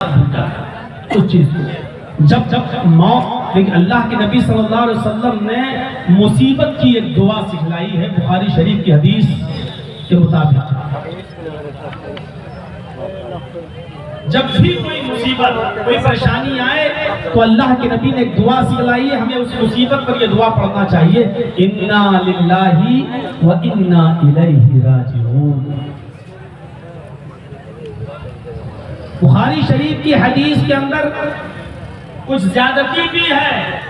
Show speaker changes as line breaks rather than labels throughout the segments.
اس چیز کو جب موت، لیکن اللہ کے نبی صلی اللہ علیہ وسلم نے مصیبت کی ایک دعا سکھلائی ہے بخاری شریف کی حدیث کے مطابق. جب بھی کوئی مصیبت، کوئی پریشانی آئے تو اللہ کے نبی نے ایک دعا سکھلائی ہے، ہمیں اس مصیبت پر یہ دعا پڑھنا چاہیے، انا للہ و انا الیہ راجعون. بخاری شریف کی حدیث کے اندر کچھ زیادتی بھی ہے.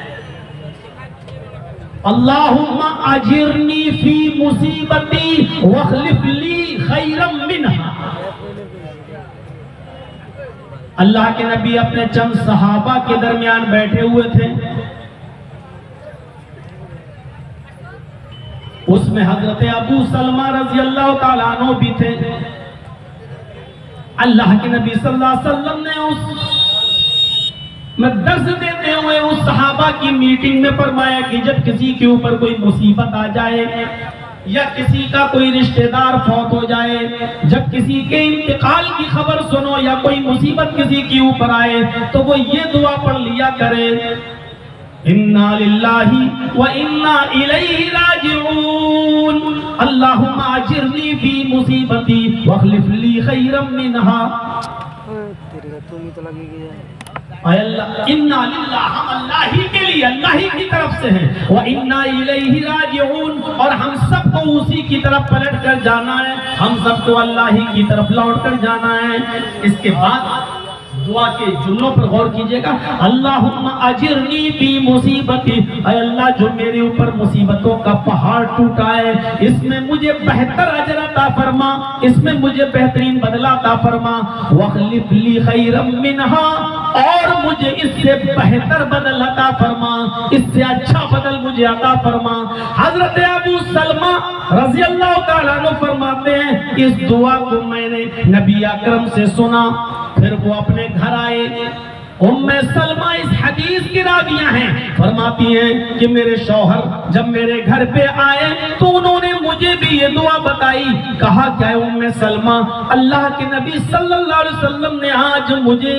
اللہم اجرنی فی مصیبتی واخلف لی خیرا منہا. اللہ کے نبی اپنے چند صحابہ کے درمیان بیٹھے ہوئے تھے، اس میں حضرت ابو سلمہ رضی اللہ تعالیٰ عنہ بھی تھے. اللہ کے نبی صلی اللہ علیہ وسلم نے اس میں درس دیتے ہوئے اس صحابہ کی میٹنگ میں فرمایا کہ جب کسی کے اوپر کوئی مصیبت آ جائے یا کسی کا کوئی رشتہ دار فوت ہو جائے، جب کسی کے انتقال کی خبر سنو یا کوئی مصیبت کسی کے اوپر آئے تو وہ یہ دعا پڑھ لیا کرے، انا للہ و انا الیہ راجعون، اللہم اجرنی فی مصیبتی واخلف لی خیرا منہا. اے اللہ، انا للہ، ہم اللہ ہی کے لیے، اللہ ہی کی طرف سے ہیں، وَإِنَّا إِلَيْهِ رَاجِعُونَ، اور ہم سب کو اسی کی طرف پلٹ کر جانا ہے، ہم سب کو اللہ ہی کی طرف لوٹ کر جانا ہے. اس کے بعد دعا کے جملوں پر غور کیجئے گا. اللہم اجرنی فی مصیبتی، اے اللہ جو میرے اوپر مصیبتوں کا پہاڑ ٹوٹا ہے اس میں مجھے بہتر اجر عطا فرما، اس میں مجھے بہترین بدلہ عطا فرما، واخلف لی خیرا منہا، اور مجھے اس سے بہتر بدل عطا فرما، اس سے اچھا بدل مجھے عطا فرما. حضرت ابو سلمہ رضی اللہ تعالیٰ عنہ فرماتے ہیں اس دعا کو میں نے نبی اکرم سے سنا، پھر وہ اپنے گھر آئے. ام سلمہ اس حدیث کی راویہ ہیں، فرماتی ہیں کہ میرے شوہر جب میرے گھر پہ آئے تو انہوں نے مجھے بھی یہ دعا بتائی. کہا کیا ہے ام سلمہ؟ اللہ کے نبی صلی اللہ علیہ وسلم نے آج مجھے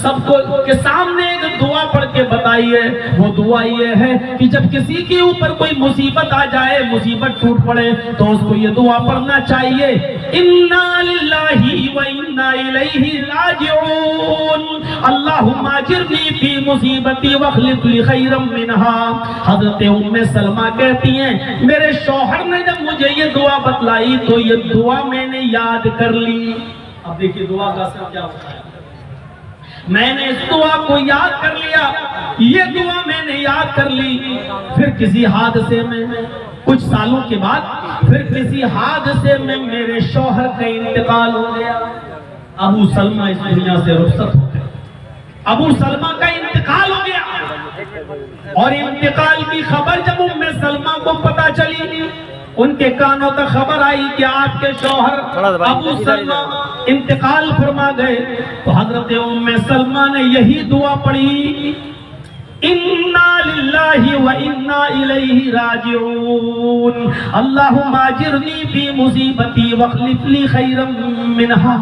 سب کو کے سامنے ایک دعا پڑھ کے بتائی ہے. وہ دعا یہ ہے کہ جب کسی کے اوپر کوئی مصیبت آ جائے، مصیبت ٹوٹ پڑے تو اس کو یہ دعا پڑھنا چاہیے، انا للہ و انا الیہ راجعون، اللہم اجرنی فی مصیبتی واخلف لی خیرا منہا. حضرت ام سلمہ کہتی ہیں میرے شوہر نے جب مجھے یہ دعا بتلائی تو یہ دعا میں نے یاد کر لی. اب دیکھیے دعا کا اثر کیا ہوتا ہے. میں نے اس دعا کو یاد کر لیا، یہ دعا میں نے یاد کر لی. پھر کسی حادثے میں کچھ سالوں کے بعد پھر کسی حادثے میں میرے شوہر کا انتقال ہو گیا. ابو سلمہ اس دنیا سے رخصت ہو گئے. ابو سلمہ کا انتقال ہو گیا، اور انتقال کی خبر جب ام سلمہ کو پتہ چلی، ان کے کانوں تک خبر آئی کہ آپ کے شوہر ابو سلمہ انتقال فرما گئے، تو حضرت ام سلمہ نے یہی دعا پڑھی، انا للہ و انا الیہ راجعون، اللہم اجرنی فی مصیبتی واخلف لی خیرا منہا.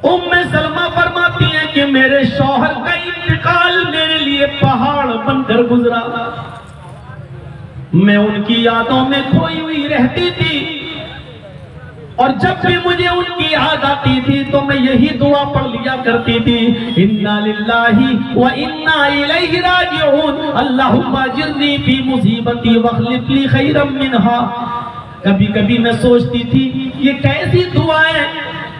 ام سلمہ فرماتی ہیں کہ میرے شوہر کا انتقال میرے لیے پہاڑ بن کر گزرا. میں ان کی یادوں میں کھوئی ہوئی رہتی تھی، اور جب بھی مجھے ان کی یاد آتی تھی تو میں یہی دعا پڑھ لیا کرتی تھی، انا للہ و انا الیہ راجعون، اللہم اجرنی فی مصیبتی واخلف لی خیرا منہا. کبھی کبھی میں سوچتی تھی یہ کیسی دعا ہے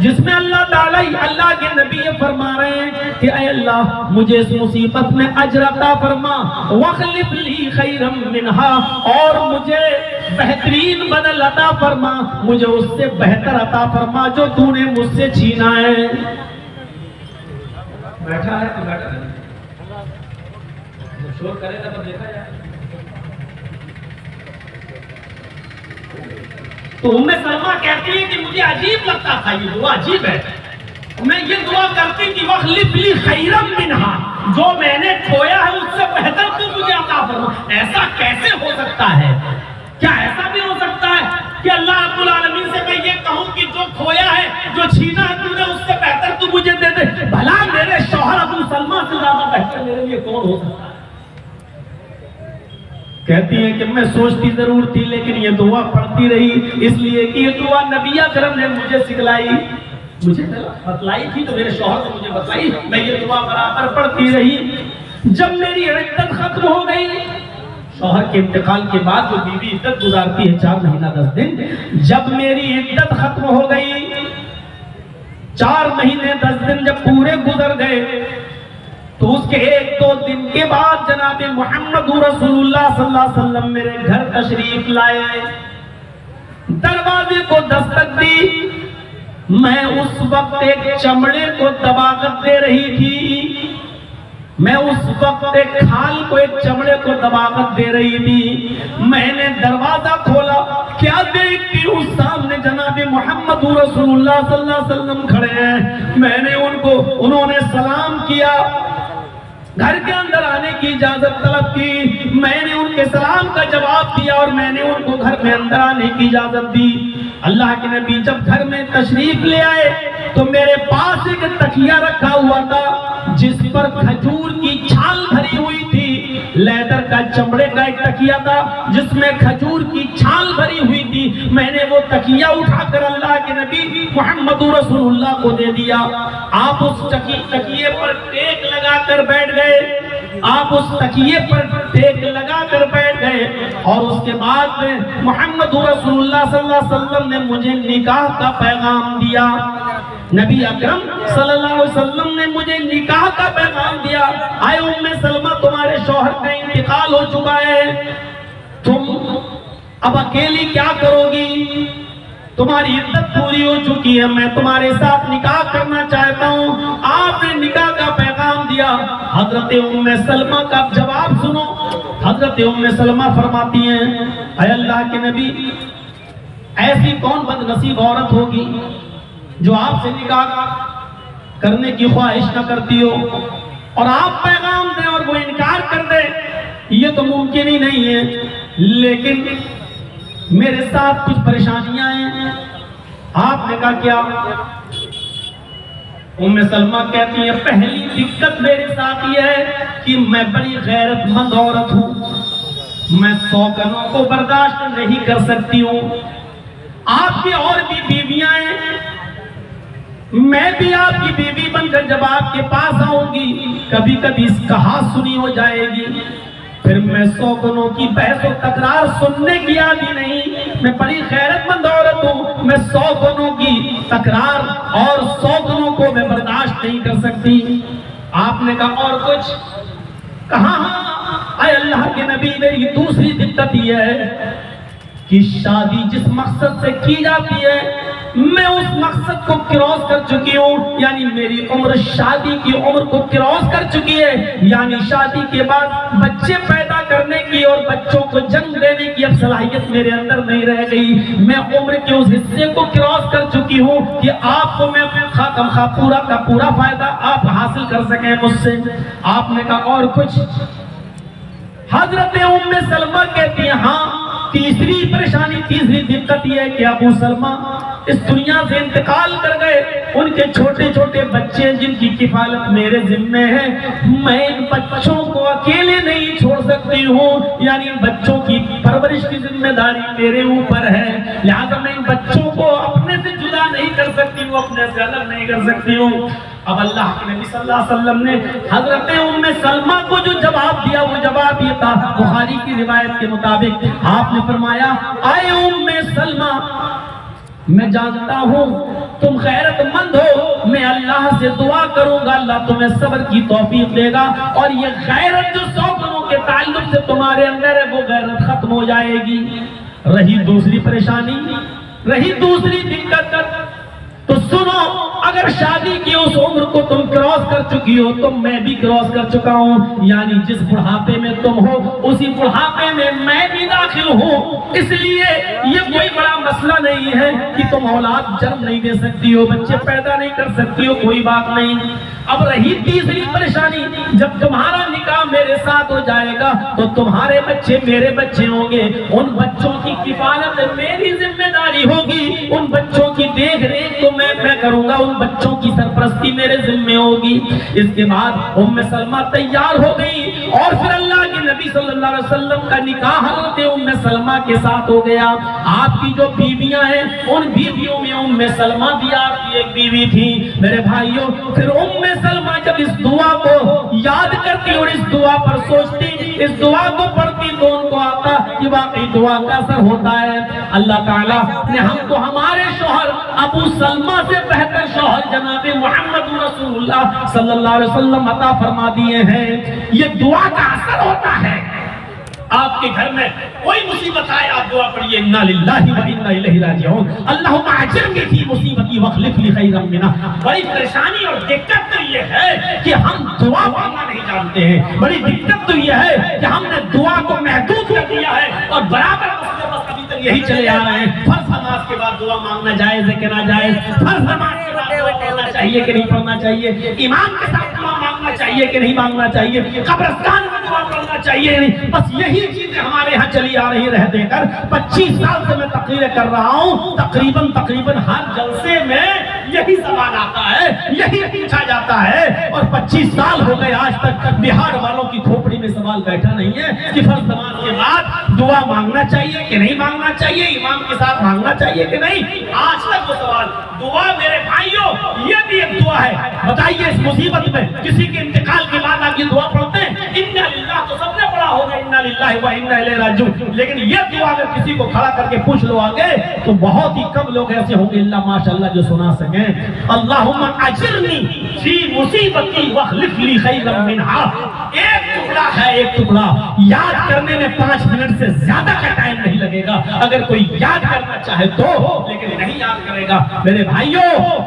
جس میں اللہ تعالیٰ اللہ کے نبی یہ فرما رہے ہیں کہ اے اللہ مجھے اس مصیبت میں اجر عطا فرما، واخلف لی خیرا منہا، اور مجھے بہترین بدل عطا فرما، مجھے اس سے بہتر عطا فرما جو تو نے مجھ سے چھینا ہے. بیٹھا ہے تو بیٹھا ہے، شور کرے گا تو دیکھا جائے. تو ام سلمہ کہتی ہے کہ مجھے عجیب لگتا تھا، یہ دعا عجیب ہے. میں یہ دعا کرتی کہ واخلف لی خیرا منہا، جو میں نے کھویا ہے اس سے بہتر تو مجھے عطا فرما. ایسا کیسے ہو سکتا ہے؟ کیا ایسا بھی ہو سکتا ہے کہ اللہ رب العالمین سے میں یہ کہوں کہ جو کھویا ہے، جو چھینا ہے تو نے اس سے بہتر کہتی ہیں کہ میں سوچتی ضرور تھی لیکن یہ دعا پڑھتی رہی، اس لیے کہ یہ دعا نبی اکرم نے مجھے سکھلائی، مجھے بتلائی تھی تو میرے شوہر نے مجھے بتلائی، میں یہ دعا برابر پڑھتی رہی۔ جب میری عدت ختم ہو گئی، شوہر کے انتقال کے بعد جو بیوی عدت گزارتی ہے 4 مہینہ 10 دن، جب میری عدت ختم ہو گئی، 4 مہینے 10 دن جب پورے گزر گئے، تو اس کے 1-2 دن کے بعد جناب محمد رسول اللہ صلی اللہ علیہ وسلم میرے گھر تشریف لائے، دروازے کو دستک دی۔ میں اس وقت ایک چمڑے کو دباغت دے رہی تھی، میں اس وقت ایک کھال کو ایک چمڑے کو دباغت دے رہی تھی۔ میں نے دروازہ کھولا، کیا دیکھتی ہوں سامنے جناب محمد رسول اللہ صلی اللہ علیہ وسلم کھڑے ہیں۔ میں نے انہوں نے سلام کیا، گھر کے اندر آنے کی اجازت طلب کی، میں نے ان کے سلام کا جواب دیا اور میں نے ان کو گھر میں اندر آنے کی اجازت دی۔ اللہ کے نبی جب گھر میں تشریف لے آئے تو میرے پاس ایک تکیہ رکھا ہوا تھا جس پر کھجور کی چھال بھری ہوئی تھی، لیدر کا چمڑے کا ایک تکیہ تھا جس میں کھجور کی چھال بھری ہوئی تھی۔ میں نے وہ تکیہ اٹھا کر اللہ کے نبی محمد رسول اللہ کو دے دیا۔ آپ اس تکیے پر ٹیک لگا کر بیٹھ گئے، آپ اس تکیے پر ٹیک لگا کر بیٹھ گئے، اور اس کے بعد میں محمد رسول اللہ صلی اللہ علیہ وسلم نے مجھے نکاح کا پیغام دیا۔ نبی اکرم صلی اللہ علیہ وسلم نے مجھے نکاح کا پیغام دیا۔ آئے ام سلمہ، تمہارے شوہر کا انتقال ہو چکا ہے، تم اب اکیلی کیا کرو گی؟ تمہاری عدت پوری ہو چکی ہے، میں تمہارے ساتھ نکاح کرنا چاہتا ہوں۔ آپ نے نکاح کا پیغام دیا۔ حضرت ام سلمہ کا جواب سنو۔ حضرت ام سلمہ فرماتی ہیں، اے اللہ کے نبی، ایسی کون بد نصیب عورت ہوگی جو آپ سے نکاح کرنے کی خواہش نہ کرتی ہو، اور آپ پیغام دیں اور وہ انکار کر دے، یہ تو ممکن ہی نہیں ہے۔ لیکن میرے ساتھ کچھ پریشانیاں ہیں۔ آپ نے کہا کیا؟ ام سلمہ کہتی ہیں، پہلی دقت میرے ساتھ یہ ہے کہ میں بڑی غیرت مند عورت ہوں، میں سوگنوں کو برداشت نہیں کر سکتی ہوں۔ آپ کی اور بھی بیویاں ہیں، میں بھی آپ کی بیوی بن کر جب آپ کے پاس آؤں گی، کبھی کبھی اس کہا سنی ہو جائے گی، پھر میں سوگنوں کی بحث و تکرار سننے کی عادی نہیں، میں بڑی غیرت مند عورت ہوں، میں سوگنوں کی تکرار اور سوگنوں کو میں برداشت نہیں کر سکتی۔ آپ نے کہا اور کچھ؟ کہا ہاں، اے اللہ کے نبی، میری دوسری دقت یہ ہے کہ شادی جس مقصد سے کی جاتی ہے میں اس مقصد کو کراس کر چکی ہوں، یعنی میری عمر شادی کی عمر کو کراس کر چکی ہے، یعنی شادی کے بعد بچے پیدا کرنے کی اور بچوں کو جنم دینے کی اب صلاحیت میرے اندر نہیں رہ گئی۔ میں عمر کے اس حصے کو کراس کر چکی ہوں کہ آپ کو میں پورا کا پورا فائدہ آپ حاصل کر سکیں مجھ سے۔ آپ نے کہا اور کچھ؟ حضرت ام سلمہ کہتی ہیں ہاں، تیسری پریشانی، تیسری دقت یہ ہے کہ ابو سلمہ اس دنیا سے انتقال کر گئے، ان کے چھوٹے چھوٹے بچے جن کی کفالت میرے ذمہ ہے، میں ان بچوں کو اکیلے نہیں چھوڑ سکتی ہوں، یعنی ان بچوں کی پرورش کی ذمہ داری میرے اوپر ہے، لہذا میں ان بچوں کو اپنے سے جدا نہیں کر سکتی ہوں، اپنے سے الگ نہیں کر سکتی ہوں۔ اب اللہ کے نبی صلی اللہ علیہ وسلم نے حضرت ام سلمہ کو جو جواب دیا وہ جواب یہ تھا، بخاری کی روایت کے مطابق آپ نے فرمایا، اے ام سلمہ، میں جانتا ہوں تم غیرت مند ہو، میں اللہ سے دعا کروں گا اللہ تمہیں صبر کی توفیق دے گا، اور یہ غیرت جو سوگنوں کے تعلق سے تمہارے اندر ہے وہ غیرت ختم ہو جائے گی۔ رہی دوسری پریشانی، رہی دوسری دقت، تو سنو، اگر شادی کی اس عمر کو تم کراس کر چکی ہو تو میں بھی کراس کر چکا ہوں، یعنی جس بڑھاپے میں تم ہو اسی بڑھاپے میں بھی داخل ہوں، اس لیے یہ کوئی بڑا مسئلہ نہیں ہے کہ تم اولاد جنم نہیں دے سکتی ہو، بچے پیدا نہیں کر سکتی ہو، کوئی بات نہیں۔ اب رہی تیسری پریشانی، جب تمہارا نکاح میرے ساتھ ہو جائے گا تو تمہارے بچے میرے بچے ہوں گے، ان بچوں کی کفالت میری ذمہ داری ہوگی، ان بچوں کی دیکھ ریکھ تو میں کروں گا، ان بچوں کی سرپرستی میرے ذمہ ہوگی۔ اس کے بعد ام سلمہ تیار ہو گئی اور پھر اللہ کے نبی صلی اللہ علیہ وسلم کا نکاح حضرت ام سلمہ کے ساتھ ہو گیا. آپ کی جو بیویاں ہیں ان بیویوں میں ام سلمہ بھی آپ کی ایک بیوی تھی. میرے بھائیوں پھر ام سلمہ جب اس دعا کو یاد کرتی اور اس دعا پر سوچتی, اس دعا کو پڑھتی تو ان کو آتا کہ واقعی دعا کا اثر ہوتا ہے. اللہ تعالیٰ نے ہم کو ہمارے شوہر ابو سلمہ سے بہتر شوہر جناب محمد رسول اللہ صلی اللہ علیہ وسلم عطا فرما دیے ہیں. یہ دعا کا اثر ہوتا ہے. آپ کے گھر میں کوئی مصیبت آئے آپ دعا پڑھیے انا للہ و انا الیہ راجعون, اللہم اجرنی فی مصیبتی واخلف لی خیرا منہا. بڑی پریشانی اور دقت تو یہ ہے کہ ہم دعا مانگنا نہیں جانتے ہیں. بڑی دقت تو یہ ہے کہ ہم نے دعا کو محدود کر دیا ہے اور برابر بس ابھی تک یہی چلے آ رہے ہیں. فرض نماز کے بعد دعا مانگنا جائز ہے کہ ناجائز؟ فرض نماز کے بعد دعا پڑھنا چاہیے کہ نہیں پڑھنا چاہیے؟ امام کے ساتھ دعا مانگنا چاہیے کہ نہیں مانگنا چاہیے؟ قبرستان میں دعا پڑھنا چاہیے نہیں؟ بس یہی چیزیں ہمارے ہاں چلی آ رہی رہ دے کر 25 سال سے میں تقریریں کر رہا ہوں. تقریباً ہر جلسے میں یہی سوال آتا ہے, یہی پوچھا جاتا ہے, اور 25 سال ہو گئے آج تک بہار والوں کی کھوپڑی میں سوال بیٹھا نہیں ہے کہ فرض نماز کے بعد دعا مانگنا چاہیے کہ نہیں مانگنا چاہیے, امام کے ساتھ مانگنا چاہیے کہ نہیں. آج تک وہ سوال. دعا میرے بھائیوں یہ بھی ایک دعا ہے. بتائیے اس مصیبت میں کسی کے انتقال کے بعد آپ یہ دعا پڑھتے ہیں؟ انا للہ تو سب نے پڑھا ہوگا, انا للہ و انا الیہ راجعون, لیکن یہ دعا اگر کسی کو کھڑا کر کے پوچھ لو آگے تو بہت ہی کم لوگ ایسے ہوں گے اللہ ماشاءاللہ جو سنا سکیں. اللہم اجرنی فی مصیبتی واخلف لی خیرا منہا. ایک ٹکڑا ہے, ایک ٹکڑا. یاد کرنے میں 5 منٹ سے زیادہ کا ٹائم نہیں لگے گا اگر کوئی یاد کرنا چاہے تو, لیکن نہیں یاد کرے گا. میرے بھائیوں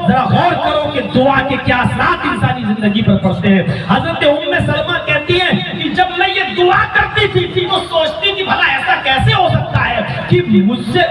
ذرا غور کرو کہ دعا کے کیا اثرات انسانی زندگی پر پڑتے ہیں. حضرت ام سلمہ کہتی ہیں کہ جب میں یہ دعا کرتی تھی تو سوچتی کہ بھلا ایسا کیسے ہو سکتا ہے کہ مجھے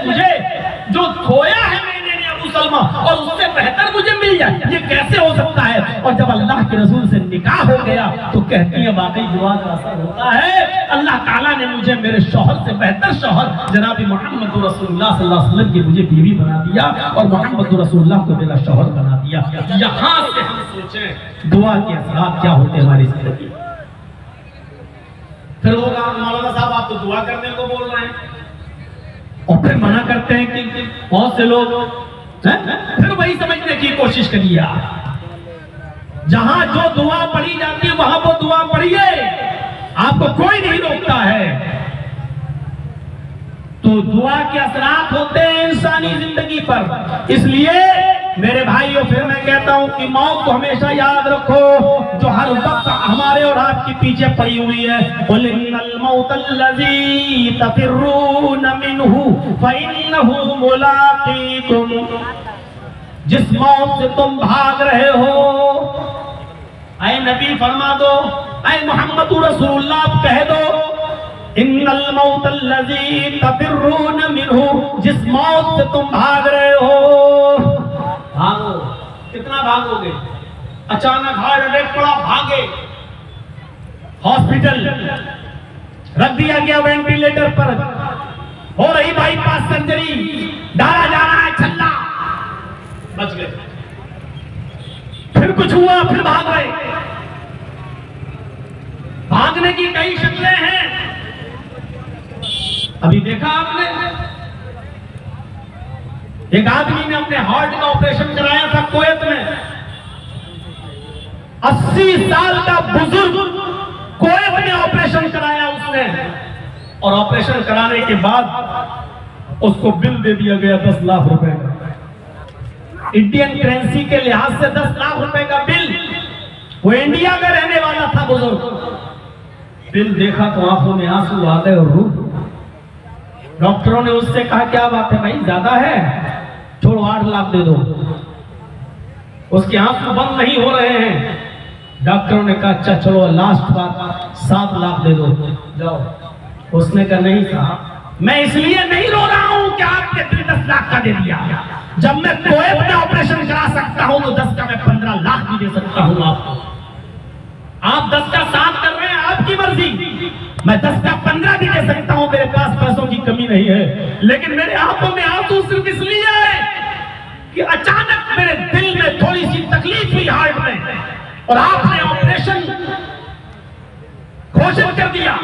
جو کھویا ہے میں نے ابو سلمہ اور اس سے بہتر مجھے مل جائے, یہ کیسے ہو سکتا ہے. اور جب اللہ کے رسول سے نکاح ہو گیا تو کہتی ہے واقعی دعا کا اثر ہوتا ہے. اللہ تعالیٰ نے مجھے میرے شوہر سے بہتر شوہر جناب محمد رسول اللہ صلی اللہ علیہ وسلم کی مجھے بیوی بنا دیا اور محمد رسول اللہ کو میرا شوہر بنا دیا. یہاں سے ہم سوچیں دعا کے اثرات کیا ہوتے ہیں ہماری زندگی. پھر وہ کہا مولانا صاحب آپ تو دعا کرنے کو بول رہے ہیں اور پھر منع کرتے ہیں کہ بہت سے لوگ پھر وہی سمجھنے کی کوشش کریے. جہاں جو دعا پڑھی جاتی ہے وہاں وہ دعا پڑھیے, آپ کو کوئی نہیں روکتا ہے. تو دعا کے اثرات ہوتے ہیں انسانی زندگی پر. اس لیے میرے بھائیوں پھر میں کہتا ہوں کہ موت کو ہمیشہ یاد رکھو جو ہر وقت ہمارے اور آپ کے پیچھے پڑی ہوئی ہے. قُلْ إِنَّ الْمَوْتَ الَّذِي تَفِرُّونَ مِنْهُ فَإِنَّهُ مُلَاقِيكُمْ. جس موت سے تم بھاگ رہے ہو, اے نبی فرما دو, اے محمد رسول اللہ آپ کہہ دو, ان الموت الذی تفرون منہ, جس موت سے تم بھاگ رہے ہو. بھاگو, کتنا بھاگو گے؟ اچانک ہارٹ اٹیک پڑا, بھاگے ہاسپٹل, رکھ دیا گیا وینٹیلیٹر پر, ہو رہی بائی پاس سرجری, ڈالا جا رہا ہے چھلا, بچ گئے. پھر کچھ ہوا, پھر بھاگ گئے. بھاگنے کی کئی شکلیں ہیں. ابھی دیکھا آپ نے ایک آدمی نے اپنے ہارٹ کا آپریشن کرایا تھا کویت میں, 80 سال کا بزرگ کویت میں آپریشن کرایا اس نے, اور آپریشن کرانے کے بعد اس کو بل دے دیا گیا 10 لاکھ روپے کا. انڈین کرنسی کے لحاظ سے 10 لاکھ روپے کا بل. وہ انڈیا میں رہنے والا تھا بزرگ. بل دیکھا تو آنکھوں میں آنسو آ گئے اور رو. ڈاکٹروں نے اس سے کہا کیا بات ہے بھائی, زیادہ ہے, چھوڑو 8 لاکھ دے دو. اس کے آنسو بند نہیں ہو رہے ہیں. ڈاکٹروں نے کہا اچھا چلو لاسٹ بات 7 لاکھ دے دو, جاؤ. اس نے کہا نہیں صاحب, میں اس لیے نہیں رو رہا ہوں کہ آپ نے 10 لاکھ کا دے دیا. جب میں کویت میں آپریشن کرا سکتا ہوں تو 10 کا میں 15 لاکھ بھی دے سکتا ہوں آپ کو. آپ 10 کا 7 کر رہے ہیں, آپ کی مرضی. میں 10 کا 15 بھی دے سکتا ہوں, میرے پاس پیسوں کی کمی نہیں ہے. لیکن میرے آنکھوں میں آنسو صرف اس لیے ہے کہ اچانک میرے دل میں تھوڑی سی تکلیف ہوئی ہارٹ میں, اور آپ نے آپریشن گھوشت کر دیا.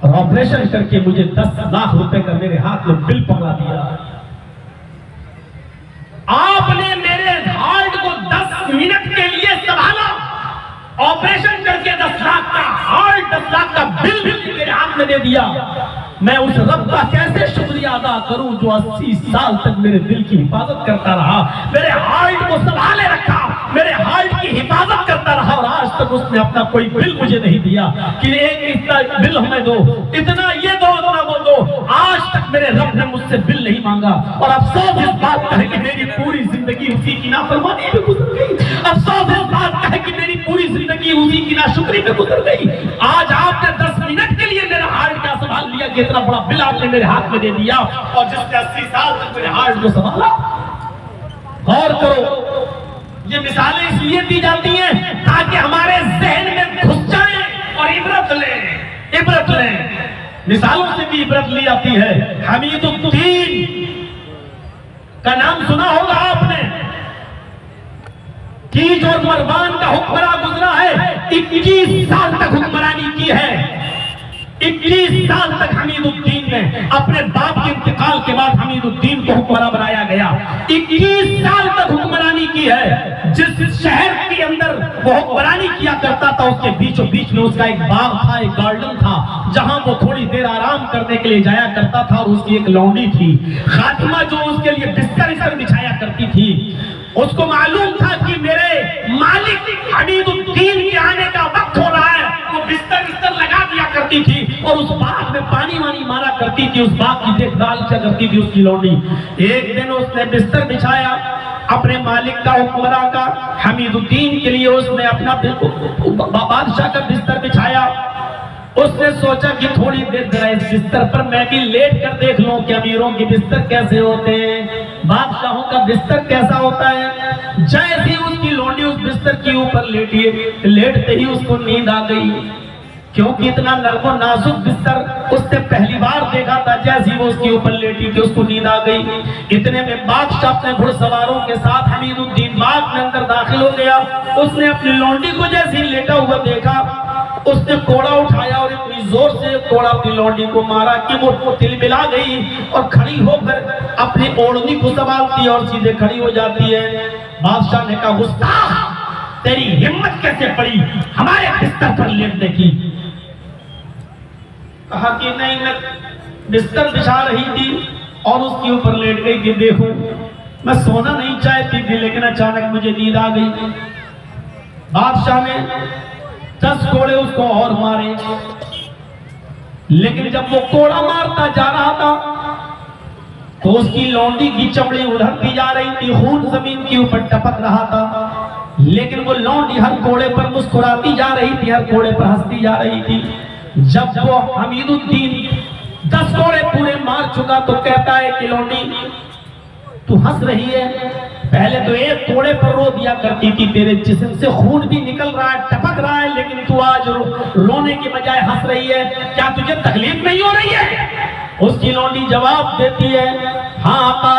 اور آپریشن کر کے مجھے 10 لاکھ روپے کا میرے ہاتھ میں بل پکڑا دیا. آپ نے میرے ہارٹ کو 10 منٹ کے لیے سنبھالا, آپریشن کر کے 10 لاکھ کا ہارٹ 10 لاکھ کا بل بھی میرے ہاتھ میں دے دیا. میں اس رب کا کیسے شکریہ ادا کروں جو 80 سال تک میرے دل کی حفاظت کرتا رہا, میرے ہارٹ کو سنبھالے رکھا, میرے ہارٹ کی حفاظت کرتا رہا, اور آج تک اس نے اپنا کوئی بل مجھے نہیں دیا کہ ایک اتنا بل ہمیں دو, اتنا یہ دو, اتنا وہ دو. آج تک میرے رب نے مجھ سے بل نہیں مانگا. اور افسوس اس بات کا ہے کہ میری پوری زندگی اسی کی نافرمانی میں گزر گئی. افسوس اس بات کا ہے کہ میری پوری زندگی اسی کی ناشکری میں گزر گئی. آج آپ نے 10 منٹ کے لیے میرا ہارٹ کیا سنبھال لیا کہ اتنا بڑا بل آپ نے میرے ہاتھ میں دے دیا, اور جس نے 80 سال تک میرے ہارٹ کو سنبھالا. غور کرو, یہ مثالیں اس لیے دی جاتی ہیں تاکہ ہمارے ذہن میں گھس جائیں اور عبرت لیں. مثالوں سے بھی عبرت لی جاتی ہے. حمید الدین کا نام سنا ہوگا آپ نے, کیج اور مروان کا حکمراں گزرا ہے, 21 سال تک حکمرانی کی ہے. 21 سال تک حمید الدین نے, اپنے باپ کے انتقال کے بعد حمید الدین کو حکمراں بنایا گیا. 21 سال تک حکمرانی کی ہے. جس شہر کے اندر وہ حکمرانی کیا کرتا تھا اس کے بیچوں بیچ میں اس کا ایک باغ تھا, ایک گارڈن تھا, جہاں وہ تھوڑی دیر آرام کرنے کے لیے جایا کرتا تھا. اور اس کی ایک لونڈی تھی خاتمہ جو اس کے لیے بستر بچھایا کرتی تھی. اس کو معلوم تھا کہ میرے مالک حمید الدین کے آنے کا وقت ہو رہا ہے. وہ بستر لگا دیا کرتی تھی اور اس باغ میں پانی مارا کرتی تھی. اس باغ کی دیکھ بھال کیا کرتی تھی اس کی لونڈی. ایک دن اس نے بستر بچھایا اپنے مالک کا, حکمراں کا, حمید الدین کے لیے. اس نے اپنا بادشاہ کا بستر بچھایا. اس نے سوچا کہ تھوڑی دیر ذرا اس بستر پر میں بھی لیٹ کر دیکھ لوں کہ امیروں کے بستر کیسے ہوتے ہیں, بادشاہوں کا بستر کیسا ہوتا ہے. جیسے ہی اس کی لونڈی اس بستر کے اوپر لیٹتے ہی اس کو نیند آ گئی, کیونکہ اتنا نرم و نازک بستر اس نے پہلی بار دیکھا تھا. جیسے وہ اس کے اوپر لیٹی کہ اس کو نیند آ گئی. اتنے میں بادشاہ اپنے گھڑ سواروں کے ساتھ حمید الدین باغ میں اندر داخل ہو گیا. اس نے اپنی لونڈی کو جیسے ہی لیٹا ہوا دیکھا, اس نے کوڑا اٹھایا اور اتنی زور سے کوڑا اپنی لونڈی کو مارا کہ وہ تل ملا گئی, اور کھڑی ہو کر اپنی اوڑھنی کو سنبھالتی ہے اور سیدھے کھڑی ہو جاتی ہے. بادشاہ نے کہا, گستاخ, تیری ہمت کیسے پڑی ہمارے بستر پر لیٹنے کی. کہا کہ نہیں, میں بستر بچھا رہی تھی اور اس کے اوپر لیٹ گئی کہ دیکھوں. میں سونا نہیں چاہتی تھی لیکن اچانک مجھے نیند آ گئی. بادشاہ نے 10 کوڑے اس کو اور مارے, لیکن جب وہ کوڑا مارتا جا رہا تھا تو اس کی لونڈی کی چمڑی ادھرتی جا رہی تھی, خون زمین کے اوپر ٹپک رہا تھا. لیکن وہ لونڈی ہر کوڑے پر مسکراتی جا رہی تھی, ہر کوڑے پر ہنستی جا رہی تھی. جب وہ حمید الدین 10 کوڑے پورے مار چکا تو کہتا ہے کہ لونڈی تو ہنس رہی ہے, پہلے تو ایک کوڑے پر رو دیا کرتی تھی, تیرے جسم سے خون بھی نکل رہا ہے, ٹپک رہا ہے, لیکن تو آج رونے کے بجائے ہنس رہی ہے, کیا تجھے تکلیف نہیں ہو رہی ہے؟ اس کی لونڈی جواب دیتی ہے, ہاں آقا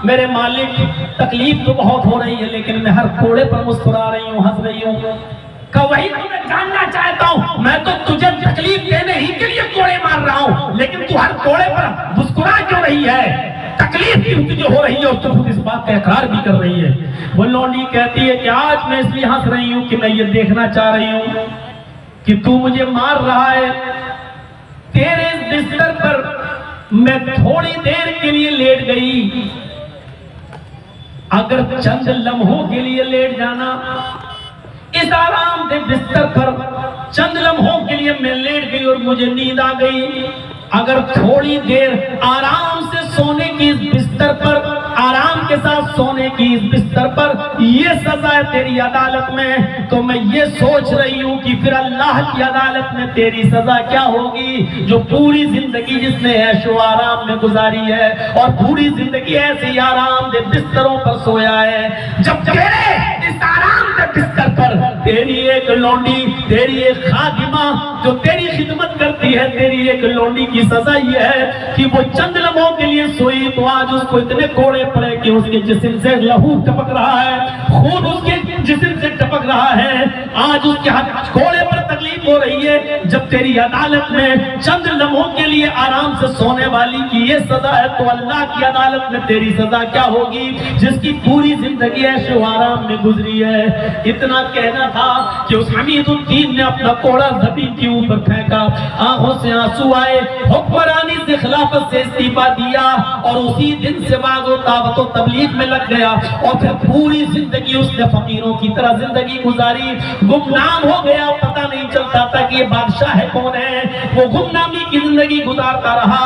میرے مالک, تکلیف تو بہت ہو رہی ہے لیکن میں ہر کوڑے پر مسکرا رہی ہوں, ہنس رہی ہوں. کہ وہی تو میں جاننا چاہتا ہوں, میں تو تجھے تکلیف دینے ہی کے لیے کوڑے مار رہا ہوں, لیکن تو ہر کوڑے پر مسکرا کیوں رہی ہے؟ تکلیف کیوں تجھے ہو رہی ہے؟ اور تو خود اس بات کا اقرار بھی کر رہی ہے. وہ لونڈی کہتی ہے کہ آج میں اس لیے ہنس رہی ہوں کہ میں یہ دیکھنا چاہ رہی ہوں کہ تو مجھے مار رہا ہے. تیرے اس بستر پر میں تھوڑی دیر کے لیے لیٹ گئی, اگر چند لمحوں کے لیے لیٹ جانا, اس آرام دہ بستر پر چند لمحوں کے لیے میں لیٹ گئی اور مجھے نیند آ گئی, اگر تھوڑی دیر آرام سے سونے کی اس بستر پر, آرام کے ساتھ سونے کی اس بستر پر یہ سزا ہے تیری عدالت میں, تو میں یہ سوچ رہی ہوں کہ پھر اللہ کی عدالت میں تیری سزا کیا ہوگی, جو پوری زندگی جس نے عیش و آرام میں گزاری ہے اور پوری زندگی ایسے ہی آرام دہ بستروں پر سویا ہے. جب تیرے اس آرام دہ بستر پر تیری ایک لونڈی, تیری ایک خادمہ جو تیری خدمت کرتی ہے, تیری ایک لونڈی کی سزا یہ ہے کہ وہ چند لمحوں کے لیے سوئی تو آج اس کو اتنے کوڑے پڑے کہ اس کے جسم سے لہو ٹپک رہا ہے, خون اس کے جسم سے ٹپک رہا ہے، آج اس کے گھوڑے پر تکلیف ہو رہی ہے، جب تیری عدالت میں چند لمحوں کے لیے آرام سے سونے والی کی یہ سزا ہے تو اللہ کی عدالت میں تیری سزا کیا ہوگی جس کی پوری زندگی عیش و آرام میں گزری ہے۔ اتنا کہنا تھا کہ اس حمید الدین نے اپنا کوڑا زمین کے اوپر پھینکا، آنکھوں سے آنسو آئے، حکمرانی سے خلافت سے استعفا دیا اور اسی دن سے باغ و دعوت و تبلیغ میں لگ گیا، اور پھر پوری زندگی اس نے فقیروں کی طرح زندگی گزاری، گمنام ہو گیا، پتہ نہیں چلتا تھا کہ یہ بادشاہ ہے کون ہے، وہ گمنامی کی زندگی گزارتا رہا۔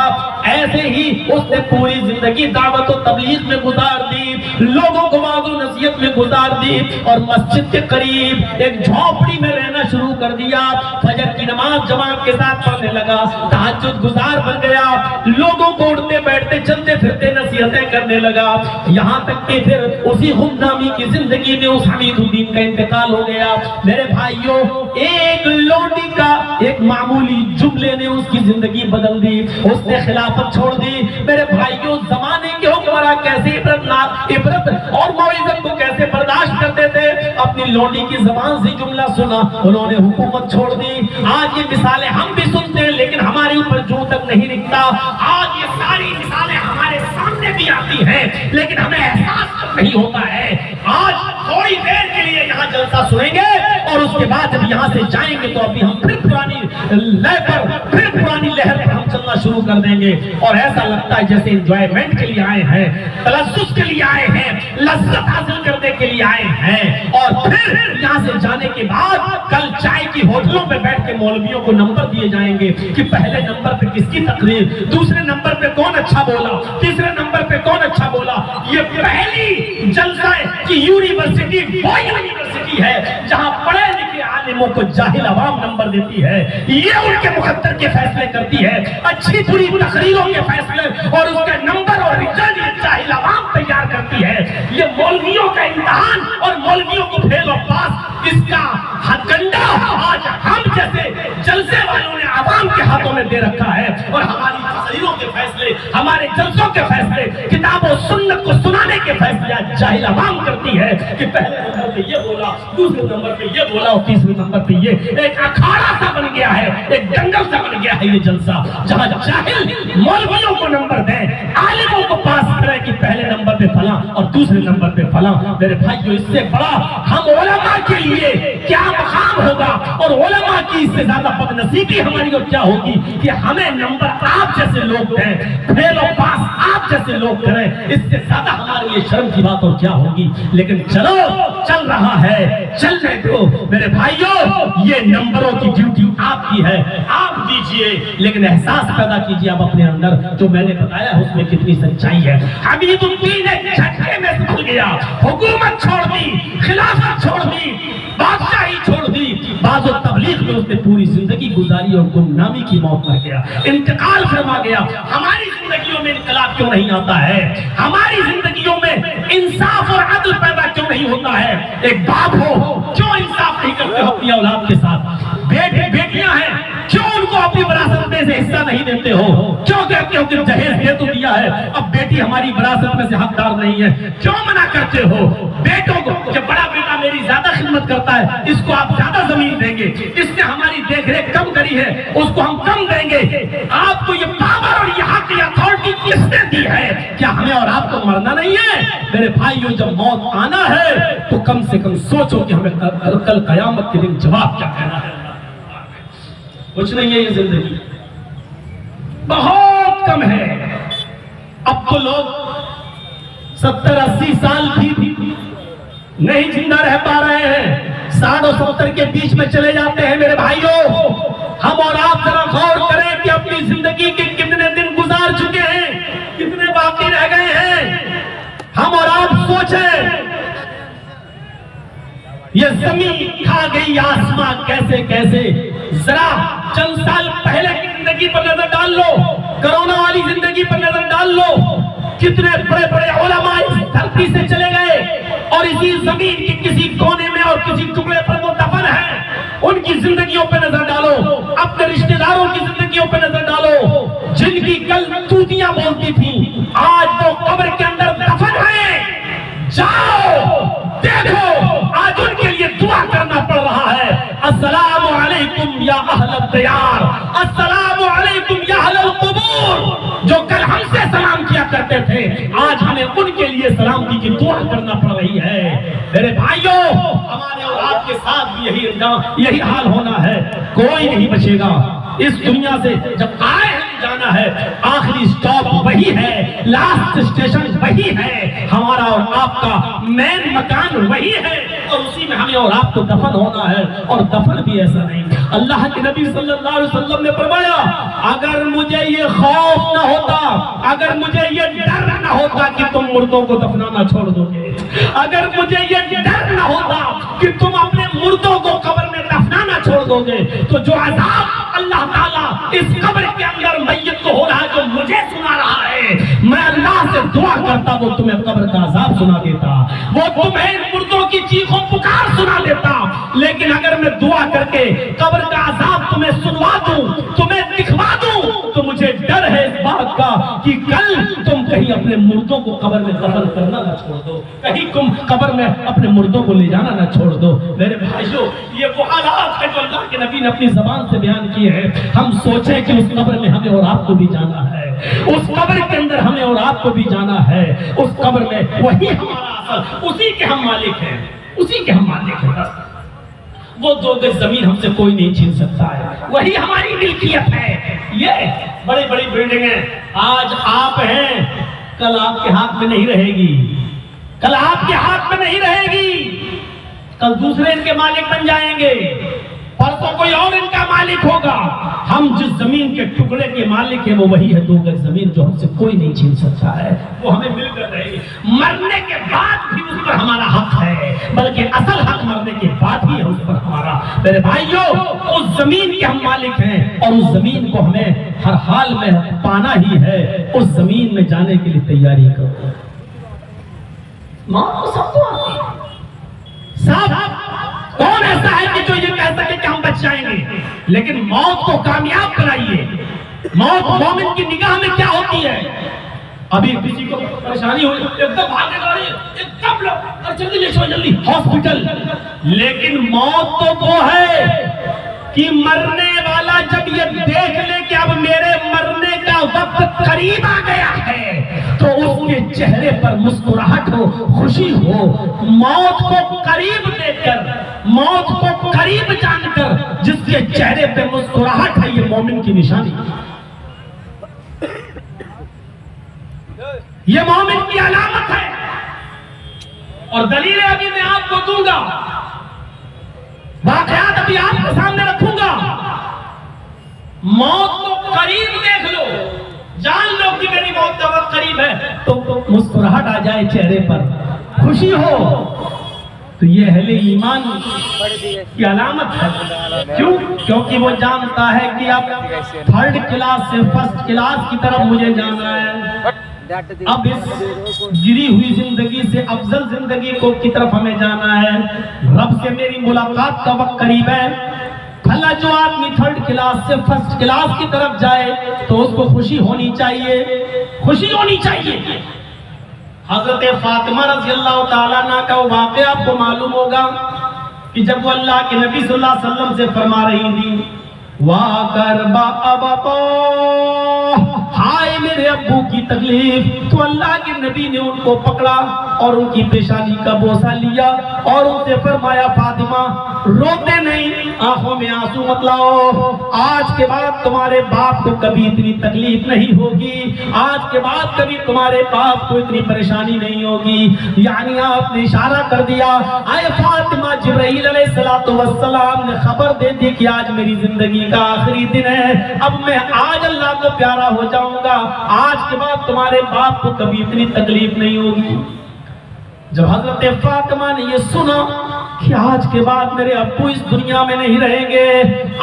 ایسے ہی اس نے پوری زندگی دعوت و تبلیغ میں گزار دی، لوگوں کو واعظ و نصیحت میں گزار دی، اور مسجد کے قریب ایک جھونپڑی میں رہنا شروع کر دیا، فجر کی نماز جماعت کے ساتھ پڑھنے لگا، تہجد گزار بن گیا، لوگوں کو اٹھتے بیٹھتے چلتے پھرتے نصیحتیں کرنے لگا، یہاں تک کہ پھر اسی غمنامی کی زندگی میں اس حمید الدین کا انتقال ہو گیا۔ میرے بھائیوں، ایک لونڈی کا ایک معمولی جملے نے اس کی زندگی بدل دی، اس نے خلافت چھوڑ دی۔ میرے بھائیوں، زمانے کے حکمراں کیسے عبرت اور موعظت کو کیسے برداشت کرتے تھے، اپنی لونڈی کی زبان سے جملہ سنا، انہوں نے حکومت چھوڑ دی۔ آج یہ مثالیں ہم بھی سنتے ہیں لیکن ہمارے اوپر جو تک نہیں دکھتا، آج یہ ساری مثالیں ہمارے سامنے بھی آتی ہیں لیکن ہمیں احساس نہیں ہوتا ہے۔ آج تھوڑی دیر کے لیے یہاں جلسہ سنیں گے اور اس کے بعد جب یہاں سے جائیں گے تو ابھی ہم پھر پرانی لہر پر ہم چلنا شروع کر دیں گے، اور ایسا لگتا ہے جیسے انجوائمنٹ کے لیے آئے ہیں، تلذذ کے لیے آئے ہیں، لذت حاصل کرنے کے لیے آئے ہیں، اور پھر یہاں سے جانے کے بعد کل چائے کی ہوٹلوں پہ بیٹھ کے مولویوں کو نمبر دیے جائیں گے کہ پہلے نمبر پہ کس کی تقریر، دوسرے نمبر پہ کون اچھا بولا، تیسرے نمبر پہ کون اچھا بولا۔ یہ پہلی جلسہ ہے کہ یونیورسٹی وہ یونیورسٹی ہے جہاں پڑھے لکھے عالموں کو جاہل عوام نمبر دیتی ہے، یہ ان کے مقدر کے فیصلے کرتی ہے، اچھی بری تقریروں کے فیصلے اور اس کے نمبر اور رجال یہ جاہل عوام تیار کرتی ہے۔ یہ مولویوں کا امتحان اور مولویوں کو فیل اور پاس، اس کا ہتھکنڈا آج ہم جیسے جلسے والوں نے عوام کے ہاتھوں میں دے رکھا ہے، اور ہماری تقریروں کے فیصلے، ہمارے جلسوں کے فیصلے، کتاب و سنت کو سنانے کے فیصلے آج جاہل عوام کرتی ہے کہ پہلے نمبر پہ یہ بولا، دوسرے نمبر پہ یہ بولا اور تیسرے نمبر پہ یہ۔ ایک اکھاڑا سا بن گیا ہے، ایک جنگل سا بن گیا ہے یہ جلسہ، جہاں جاہل مولویوں کو نمبر دیں، عالموں کو پاس کرے کہ پہلے نمبر پہ فلاں اور دوسرے نمبر پہ فلاں۔ میرے بھائیو، اس سے بڑا ہم علماء کے لیے کیا مقام ہوگا، اور علماء کی اس سے زیادہ بدنصیبی ہماری اور کیا ہوگی کہ ہمیں نمبر آپ جیسے لوگ دیں، فیل و پاس آپ جیسے لوگ کریں، اس سے زیادہ ہمارے لیے شرم کی بات اور کیا ہوگی۔ لیکن چلو، چل رہا ہے، چلنے دو میرے بھائیو، یہ نمبروں کی ڈیوٹی آپ کی ہے، آپ دیجئے، لیکن احساس پیدا کیجئے اب اپنے اندر، جو میں نے بتایا اس میں کتنی سچائی ہے۔ حمید الدین ایک جھٹکے میں سکھل گیا، حکومت چھوڑ دی، خلافت چھوڑ دی، بادشاہی چھوڑ دی، بعض و تبلیغ میں اس نے پوری زندگی گزاری اور گمنامی کی موت مر گیا، انتقال فرما گیا۔ ہماری زندگیوں میں انقلاب کیوں نہیں آتا ہے؟ ہماری زندگیوں میں انصاف اور عدل پیدا کیوں نہیں ہوتا ہے؟ ایک باپ ہو، کیوں انصاف نہیں کرتے ہو اپنی اولاد کے ساتھ؟ بیٹے بیٹیاں ہیں، کیوں ان کو اپنی وراثت میں سے حصہ نہیں دیتے ہو؟ کیوں کہتے ہو کہ جہیز دے تو دیا ہے، اب بیٹی ہماری وراثت میں سے حقدار نہیں ہے؟ کیوں منع کرتے ہو بیٹوں کو کہ بڑا بیٹا میری زیادہ خدمت کرتا ہے، اس کو آپ زیادہ زمین دیں گے، اس نے ہماری دیکھ ریکھ کم کری ہے، اس کو ہم کم دیں گے؟ آپ کو یہ پاور اور یہ حق، یہ اتھارٹی کس نے دی ہے؟ کیا ہمیں اور آپ کو مرنا نہیں ہے؟ میرے بھائیوں، جب موت آنا ہے تو کم سے کم سوچو کہ ہمیں کل قیامت کے دن جواب کیا کہنا ہے۔ کچھ نہیں ہے یہ زندگی، بہت کم ہے۔ اب تو لوگ 70-80 سال بھی نہیں زندہ رہ پا رہے ہیں، 60 اور 70 کے بیچ میں چلے جاتے ہیں۔ میرے بھائیوں، ہم اور آپ ذرا غور کریں کہ اپنی زندگی کے کتنے دن گزار چکے ہیں، کتنے باقی رہ گئے ہیں۔ ہم اور آپ سوچیں، یہ زمین کھا گئی آسمان کیسے کیسے۔ ذرا چند سال پہلے کی زندگی پر نظر ڈال لو، کرونا والی زندگی پر نظر ڈال لو، کتنے بڑے بڑے علماء اس دھرتی سے چلے گئے اور اسی زمین کے کسی کونے میں اور کسی ٹکڑے پر وہ دفن ہیں۔ ان کی زندگیوں پہ نظر ڈالو، اپنے رشتہ داروں کی زندگیوں پہ نظر ڈالو، جن کی کل توتیاں بولتی تھیں آج وہ قبر کے اندر دفن ہیں۔ جاؤ دیکھو، آج ان کے لیے دعا کرو۔ الدیار السلام علیکم یا اہل القبور، جو کل ہم سے سلام کیا کرتے تھے آج ہمیں ان کے لیے سلامتی کی دعا کرنا پڑ رہی ہے۔ میرے بھائیوں، ہمارے اور آپ کے ساتھ بھی یہی حال ہونا ہے، کوئی نہیں بچے گا اس دنیا سے۔ جب آئے ہیں جانا ہے، آخری سٹاپ وہی ہے، لاسٹ اسٹیشن وہی ہے، ہمارا اور آپ کا مین مکان وہی ہے، اور اسی میں ہمیں اور آپ کو دفن ہونا ہے، اور دفن بھی ایسا نہیں۔ اللہ کے نبی صلی اللہ علیہ وسلم نے فرمایا اگر مجھے یہ خوف نہ ہوتا، اگر مجھے یہ ڈر نہ ہوتا کہ تم مردوں کو دفنانا چھوڑ دو گے، اگر مجھے یہ ڈر نہ ہوتا کہ تم اپنے مردوں کو قبر میں دفنانا چھوڑ دو گے، تو جو عذاب اللہ تعالیٰ اس قبر کے اندر میت کو ہو رہا ہے جو مجھے سنا رہا ہے، میں اللہ سے دعا کرتا وہ تمہیں قبر کا عذاب سنا دیتا، وہ تمہیں مردوں کی چیخوں پکار سنا دیتا۔ لیکن اگر میں دعا کر کے قبر کا عذاب تمہیں سنوا دوں، تمہیں دکھوا دوں، تو مجھے ڈر ہے اس بات کا کہ کل تم کہیں اپنے مردوں کو قبر میں دفن کرنا نہ چھوڑ دو، کہیں تم قبر میں اپنے مردوں کو لے جانا نہ چھوڑ دو۔ میرے بھائیوں، یہ وہ حالات ہے جو اللہ کے نبی نے اپنی زبان سے بیان کیے ہیں۔ ہم سوچیں کہ اس قبر میں ہمیں اور آپ کو بھی جانا ہے، اس قبر کے اندر ہمیں اور آپ کو بھی جانا ہے، اس قبر میں وہی ہمارا اصل، اسی کے ہم مالک ہیں، اسی کے ہم مالک ہیں۔ وہ 2 گز زمین ہم سے کوئی نہیں چھین سکتا ہے، وہی ہماری ملکیت ہے۔ یہ بڑی بڑی بلڈنگیں آج آپ ہیں، کل آپ کے ہاتھ میں نہیں رہے گی، کل آپ کے ہاتھ میں نہیں رہے گی، کل دوسرے ان کے مالک بن جائیں گے، پرسوں کوئی اور ان کا مالک ہوگا۔ ہم جس زمین کے ٹکڑے کے مالک ہیں وہ وہی ہے 2 گز زمین جو ہم سے کوئی نہیں چھین سکتا ہے، وہ ہمیں مل کر رہے گی۔ مرنے کے بعد بھی اس پر ہمارا حق ہے، بلکہ اصل حق مرنے کے بعد ہی ہے اس پر ہمارا۔ میرے بھائیوں، اس زمین کے ہم مالک ہیں، اور اس زمین کو ہمیں ہر حال میں پانا ہی ہے۔ اس زمین میں جانے کے لیے تیاری کرو۔ موت تو سب کو آتی ہے، کون ایسا ہے کہ جو یہ کہہ سکے کہ ہم بچ جائیں گے؟ لیکن موت کو کامیاب کرائیے۔ موت مومن کی نگاہ میں کیا ہوتی ہے؟ ابھی کسی کو پریشانی ہوئی، ایک دم بھاگے گاڑی، ایک دم لو، جلدی لے چلو، جلدی ہاسپٹل۔ لیکن موت تو وہ ہے کہ مرنے والا جب یہ دیکھ لے کہ اب میرے مرنے کا وقت قریب آ گیا ہے، تو اس کے چہرے پر مسکراہٹ ہو، خوشی ہو۔ موت کو قریب دیکھ کر، موت کو قریب جان کر جس کے چہرے پہ مسکراہٹ ہے، یہ مومن کی نشانی ہے، یہ مومن کی علامت ہے۔ اور دلیل ابھی میں آپ کو دوں گا، واقعات ابھی آپ کے سامنے رکھوں گا۔ موت کو قریب دیکھ لو، جان لو کہ میری موت کا وقت قریب ہے، تو مسکراہٹ آ جائے چہرے پر، خوشی ہو، تو یہ اہل ایمان کی علامت ہے۔ کیوں؟ کیونکہ وہ جانتا ہے کہ اب 3rd کلاس سے 1st کلاس کی طرف مجھے جانا ہے، اب اس گری ہوئی زندگی سے افضل زندگی کی طرف ہمیں جانا ہے، رب سے میری ملاقات کا وقت قریب ہے۔ بھلا جو آدمی 3rd کلاس سے 1st کلاس کی طرف جائے تو اس کو خوشی ہونی چاہیے، خوشی ہونی چاہیے۔ حضرت فاطمہ رضی اللہ تعالیٰ عنہ کا واقعہ آپ کو معلوم ہوگا کہ جب وہ اللہ کے نبی صلی اللہ علیہ وسلم سے فرما رہی تھی، وَاكَرْبَ أَبَطَاهُ، ہائے میرے ابو کی تکلیف، تو اللہ کے نبی نے ان کو پکڑا اور ان کی پیشانی کا بوسہ لیا اور ان سے فرمایا، فاطمہ روتے نہیں، آنکھوں میں آنسو مت لاؤ، آج کے بعد تمہارے باپ کو کبھی اتنی تکلیف نہیں ہوگی، آج کے بعد کبھی تمہارے باپ کو اتنی پریشانی نہیں ہوگی۔ یعنی آپ نے اشارہ کر دیا، اے فاطمہ، جبرائیل علیہ السلام نے خبر دے دی کہ آج میری زندگی کا آخری دن ہے، اب میں آج اللہ کو پیارا ہو جاؤں گا، آج کے بعد تمہارے باپ کو کبھی اتنی تکلیف نہیں ہوگی۔ جب حضرت فاطمہ نے یہ سنا کہ آج کے بعد میرے ابو اس دنیا میں نہیں رہیں گے،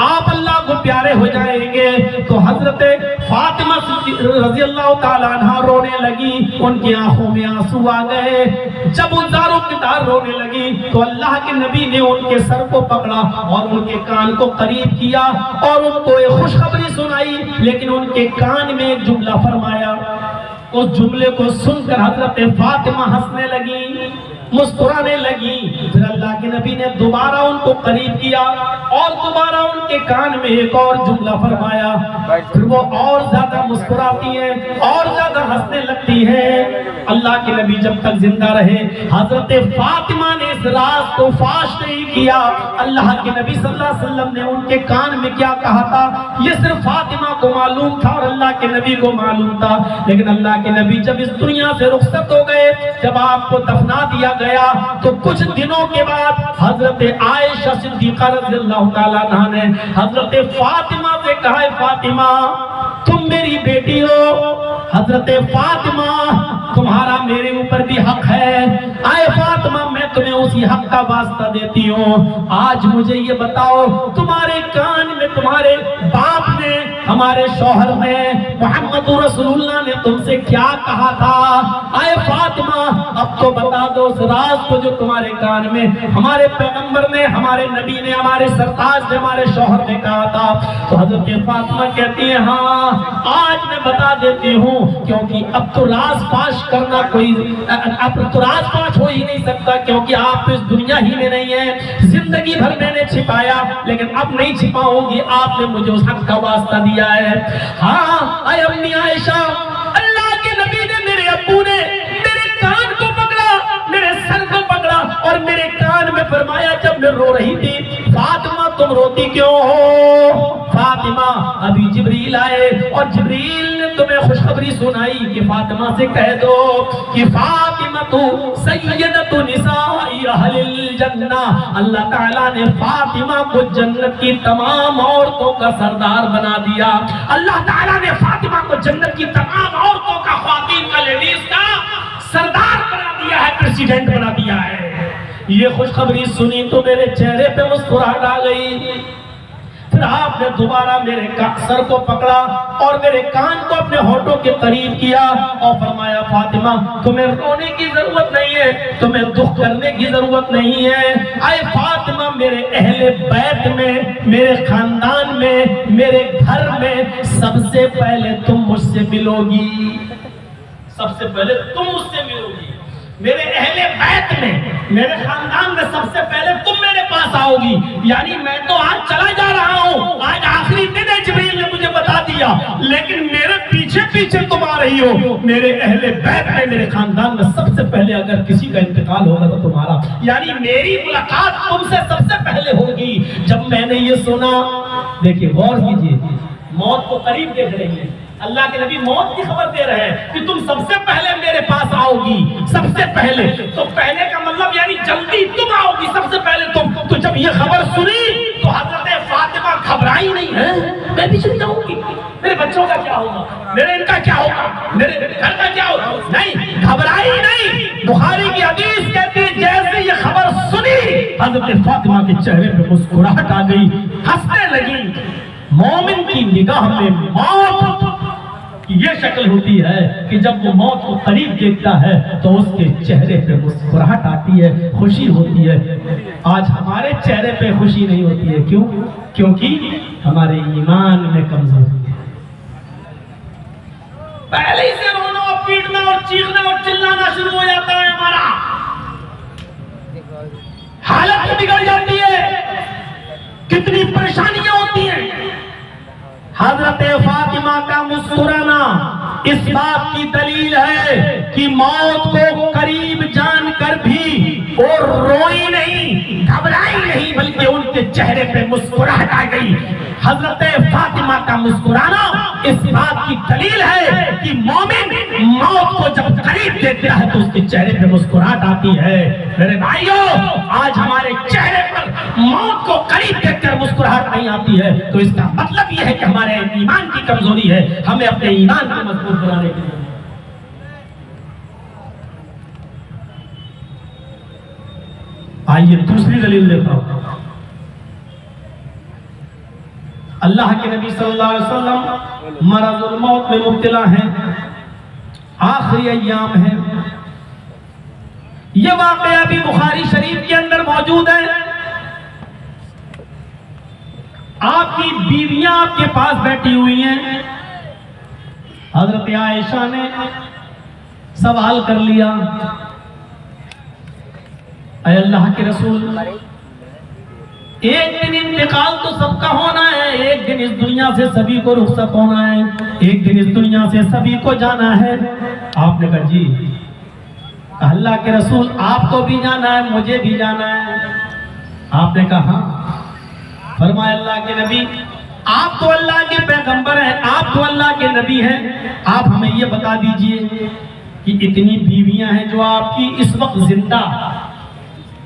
آپ اللہ کو پیارے ہو جائیں گے، تو حضرت فاطمہ رضی اللہ تعالیٰ عنہ رونے لگی، ان کی آنکھوں میں آنسو آ گئے۔ جب وہ زاروں کی دار رونے لگی تو اللہ کے نبی نے ان کے سر کو پکڑا اور ان کے کان کو قریب کیا اور ان کو ایک خوشخبری سنائی، لیکن ان کے کان میں ایک جملہ فرمایا۔ اس جملے کو سن کر حضرت فاطمہ ہنسنے لگی، مسکرانے لگی. پھر اللہ کے نبی نے دوبارہ ان کو قریب کیا اور دوبارہ ان کے کان میں ایک اور جملہ فرمایا. پھر وہ اور زیادہ مسکراتی ہیں اور زیادہ ہنسنے لگتی ہیں. اللہ کے نبی جب تک زندہ رہے حضرت فاطمہ نے اس راز کو فاش نہیں کیا. اللہ کے نبی صلی اللہ علیہ وسلم نے ان کے کان میں کیا کہا تھا یہ صرف فاطمہ کو معلوم تھا اور اللہ کے نبی کو معلوم تھا. لیکن اللہ کے نبی جب اس دنیا سے رخصت ہو گئے, جب آپ کو دفنا دیا گیا, تو کچھ دنوں کے بعد حضرت عائشہ صدیقہ رضی اللہ تعالیٰ عنہا نے حضرت فاطمہ سے کہا, فاطمہ تم میری بیٹی ہو, حضرت فاطمہ تمہارا میرے اوپر بھی حق ہے. آئے فاطمہ میں تمہیں اسی حق کا واسطہ دیتی ہوں. آج مجھے یہ بتاؤ تمہارے کان میں تمہارے باپ نے, ہمارے شوہر نے, محمد رسول اللہ نے تم سے کیا کہا تھا؟ آئے فاطمہ اب تو بتا دو اس راز کو جو تمہارے کان میں ہمارے پیغمبر نے, ہمارے نبی نے, ہمارے سرتاج نے, ہمارے شوہر نے کہا تھا. تو حضرت فاطمہ کہتی ہیں ہاں آج میں بتا دیتی ہوں, کیونکہ اب تو راز فاش کرنا کوئی, اب تو راز فاش ہو ہی نہیں سکتا کیونکہ آپ اس دنیا ہی میں نہیں ہیں. زندگی بھر میں نے چھپایا لیکن اب نہیں چھپاؤں گی, آپ نے مجھے اس حق کا واسطہ دیا ہے. ہاں اے امی عائشہ, اللہ کے نبی نے, میرے ابو نے میرے کان کو پکڑا, میرے سر کو پکڑا اور میرے کان میں فرمایا جب میں رو رہی تھی, فاطمہ تم روتی کیوں ہو؟ فاطمہ ابھی جبریل آئے اور جبریل نے تمہیں خوشخبری سنائی کہ فاطمہ سے کہہ دو کہ فاطمہ تو سیدۃ نساء اہل الجنہ. اللہ تعالیٰ نے فاطمہ کو جنت کی تمام عورتوں کا سردار بنا دیا. اللہ تعالیٰ نے فاطمہ کو جنت کی تمام عورتوں کا, خواتین کا, لیڈیز کا سردار بنا دیا ہے, پریزیڈنٹ بنا دیا ہے. یہ خوشخبری سنی تو میرے چہرے پہ مسکراہٹ آ گئی. پھر آپ نے دوبارہ میرے سر کو پکڑا اور میرے کان کو اپنے ہونٹوں کے قریب کیا اور فرمایا فاطمہ تمہیں رونے کی ضرورت نہیں ہے, تمہیں دکھ کرنے کی ضرورت نہیں ہے. اے فاطمہ میرے اہل بیت میں, میرے خاندان میں, میرے گھر میں سب سے پہلے تم مجھ سے ملو گی, سب سے پہلے تم مجھ سے ملو گی. میرے اہل بیت میں, میرے خاندان میں سب سے پہلے تم میرے پاس آؤ گی. یعنی میں تو آج چلا جا رہا ہوں, آج آخری دن ہے, جبریل نے مجھے بتا دیا, لیکن میرے پیچھے پیچھے تم آ رہی ہو. میرے اہل بیت میں, میرے خاندان میں سب سے پہلے اگر کسی کا انتقال ہوگا تو تمہارا, یعنی میری ملاقات تم سے سب سے پہلے ہوگی. جب میں نے یہ سنا, دیکھیے غور کیجیے, موت کو قریب دیکھ رہی ہے, اللہ کے نبی موت کی خبر دے رہے ہیں کہ تم سب سے پہلے میرے پاس آؤ گی, سب سے پہلے. تو پہلے کا مطلب یعنی جلدی تم آؤ گی, سب سے پہلے تم. تو جب یہ خبر سنی تو حضرت فاطمہ گھبرائی نہیں ہے, میں بھی چلی جاؤں گی, میرے بچوں کا کیا ہوگا, میرے ان کا کیا ہوگا, میرے گھر کا کیا ہوگا, نہیں, گھبرائی نہیں. بخاری کی حدیث کہتی ہے جیسے یہ خبر سنی حضرت فاطمہ کے چہرے پہ مسکراہٹ آ گئی, ہنسنے لگی. مومن کی نگاہ میں موت یہ شکل ہوتی ہے کہ جب وہ موت کو قریب دیکھتا ہے تو اس کے چہرے پہ مسکراہٹ آتی ہے, خوشی ہوتی ہے. آج ہمارے چہرے پہ خوشی نہیں ہوتی ہے, کیوں؟ کیونکہ ہمارے ایمان میں کمزوری ہے. پہلے ہی سے رونا اور پیٹنا اور چیخنا اور چلانا شروع ہو جاتا ہے, ہمارا حالت بگڑ جاتی ہے, کتنی پریشانیاں ہوتی ہیں. حضرت فاطمہ کا مسکرانا اس بات کی دلیل ہے کہ موت کو قریب جان کر بھی وہ روئی نہیں, گھبرائی نہیں, بلکہ ان کے چہرے پہ مسکراہٹ آ گئی. حضرت فاطمہ کا مسکرانا اس بات کی دلیل ہے کہ مومن موت کو جب قریب دیکھتا ہے تو اس کے چہرے پہ مسکراہٹ آتی ہے. میرے بھائیوں, آج ہمارے چہرے پر موت کو قریب دیکھ کر مسکراہٹ نہیں آتی ہے تو اس کا مطلب یہ ہے کہ ہمارے ایمان کی کمزوری ہے, ہمیں اپنے ایمان کو مضبوط بنانے کی ضرورت ہے. آئیے دوسری دلیل دیتا ہوں. اللہ کے نبی صلی اللہ علیہ وسلم مرض الموت میں مبتلا ہیں, آخری ایام ہیں. یہ واقعہ بھی بخاری شریف کے اندر موجود ہے. آپ کی بیویاں آپ کے پاس بیٹھی ہوئی ہیں. حضرت عائشہ نے سوال کر لیا اے اللہ کے رسول، ایک دن انتقال تو سب کا ہونا ہے، ایک دن اس دنیا سے سبھی کو رخصت ہونا ہے، ایک دن اس دنیا سے سبھی کو جانا ہے۔ آپ نے کہا جی اللہ کے رسول آپ کو بھی جانا ہے، مجھے بھی جانا ہے۔ آپ نے کہا ہاں۔ فرمایا اللہ کے نبی آپ تو اللہ کے پیغمبر ہیں، آپ تو اللہ کے نبی ہیں، آپ ہمیں یہ بتا دیجئے کہ اتنی بیویاں ہیں جو آپ کی اس وقت زندہ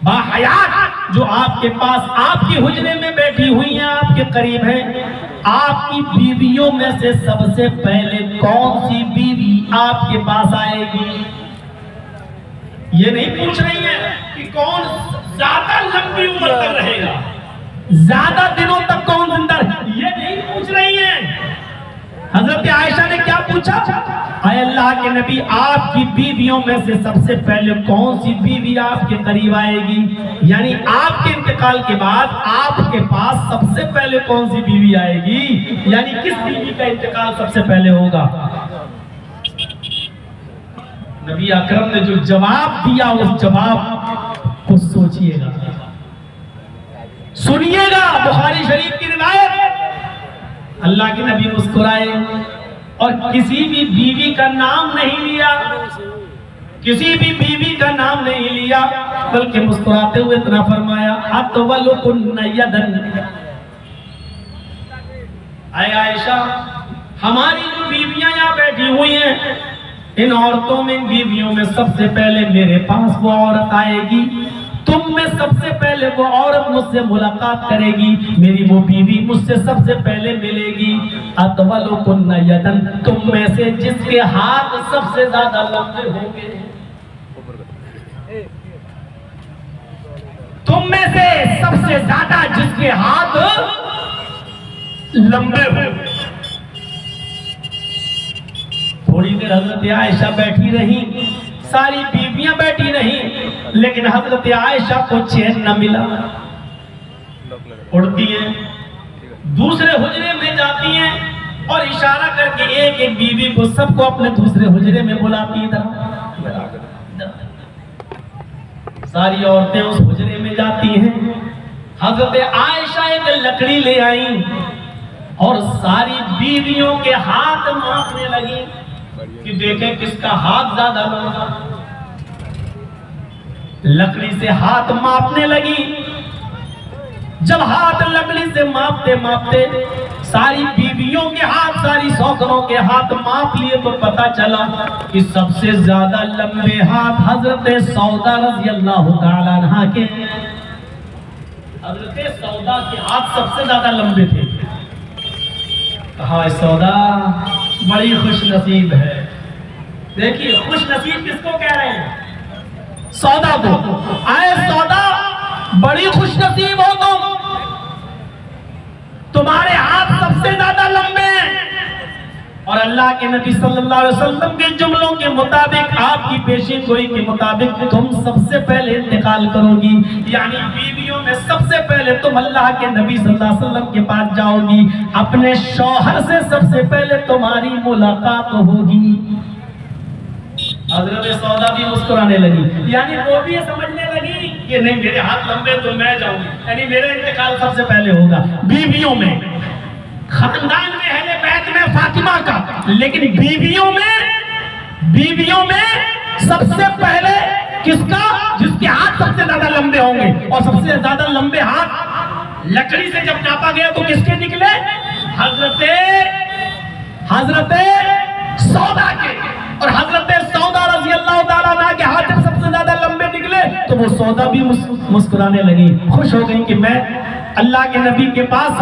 باحیات، جو آپ کے پاس آپ کی حجرے میں بیٹھی ہوئی ہیں، آپ کے قریب ہیں، آپ کی بیویوں میں سے سب سے پہلے کون سی بیوی آپ کے پاس آئے گی؟ یہ نہیں پوچھ رہی ہیں کہ کون زیادہ لمبی عمر تک رہے گا، زیادہ دنوں تک کون زندہ رہے، یہ نہیں پوچھ رہی ہیں۔ حضرت عائشہ نے کیا پوچھا؟ اے اللہ کے نبی آپ کی بیویوں میں سے سب سے پہلے کون سی بیوی آپ کے قریب آئے گی؟ یعنی آپ کے انتقال کے بعد آپ کے پاس سب سے پہلے کون سی بیوی آئے گی، یعنی کس بیوی کا انتقال سب سے پہلے ہوگا؟ نبی اکرم نے جو جواب دیا اس جواب کو سوچئے گا، سنیے گا۔ بخاری شریف کی روایت، اللہ کے نبی مسکرائے اور کسی بھی بیوی کا نام نہیں لیا، کسی بھی بیوی کا نام نہیں لیا، بلکہ مسکراتے ہوئے اتنا فرمایا اطولکن یدن، اے عائشہ ہماری جو بیویاں یہاں بیٹھی ہوئی ہیں، ان عورتوں میں، ان بیویوں میں سب سے پہلے میرے پاس وہ عورت آئے گی، تم میں سب سے پہلے وہ عورت مجھ سے ملاقات کرے گی، میری وہ بیوی مجھ سے سب سے پہلے ملے گی۔ اطولکن یدن، تم میں سے جس کے ہاتھ سب سے زیادہ لمبے ہوں گے، تم میں سے سب سے زیادہ جس کے ہاتھ لمبے ہوں گے۔ تھوڑی دیر حضرت عائشہ بیٹھی رہی، ساری بیویاں بیٹھی رہی، لیکن حضرت عائشہ کو چین نہ ملا، اڑتی ہیں، دوسرے حجرے میں جاتی ہیں اور اشارہ کر کے ایک ایک بیوی کو سب کو اپنے دوسرے حجرے میں بلاتی ہیں۔ ساری عورتیں اس حجرے میں جاتی ہیں، حضرت عائشہ ایک لکڑی لے آئیں اور ساری بیویوں کے ہاتھ مانپنے لگی کہ دیکھیں کس کا ہاتھ زیادہ لمبا۔ لکڑی سے ہاتھ ماپنے لگی، جب ہاتھ لکڑی سے ماپتے ماپتے ساری بیویوں کے ہاتھ، ساری سوکروں کے ہاتھ ماپ لیے تو پتا چلا کہ سب سے زیادہ لمبے ہاتھ حضرت سودا رضی اللہ تعالیٰ عنہ کے، حضرت سودا کے ہاتھ سب سے زیادہ لمبے تھے۔ کہا سودا بڑی خوش نصیب ہے۔ دیکھیے خوش نصیب کس کو کہہ رہے ہیں؟ سودا کو۔ اے سودا بڑی خوش نصیب ہو تمہارے ہاتھ سب سے زیادہ لمبے ہیں، اور اللہ کے نبی صلی اللہ علیہ وسلم کے جملوں کے مطابق، آپ کی پیشین گوئی کے مطابق تم سب سے پہلے انتقال کرو گی، یعنی بیویوں میں سب سے پہلے تم اللہ کے نبی صلی اللہ علیہ وسلم کے پاس جاؤ گی، اپنے شوہر سے سب سے پہلے تمہاری ملاقات ہوگی۔ حضرت سودا بھی مسکرانے لگی، یعنی وہ بھی یہ سمجھنے لگی کہ نہیں میرے ہاتھ لمبے تو میں جاؤں گی، یعنی میرا انتقال سب سے پہلے ہوگا بیویوں میں، خاندان میں اہل بیت میں فاطمہ کا، لیکن بیویوں میں سب سے پہلے کس کا؟ جس کے ہاتھ سب سے زیادہ لمبے ہوں گے، اور سب سے زیادہ لمبے ہاتھ لکڑی سے جب ناپا گیا تو کس کے نکلے؟ حضرت سودا کے، اور حضرت سودا رضی اللہ تعالیٰ عنہ کے ہاتھ جب سب سے زیادہ لمبے نکلے تو وہ سودا بھی مسکرانے لگی، خوش ہو گئی کہ میں اللہ کے نبی کے پاس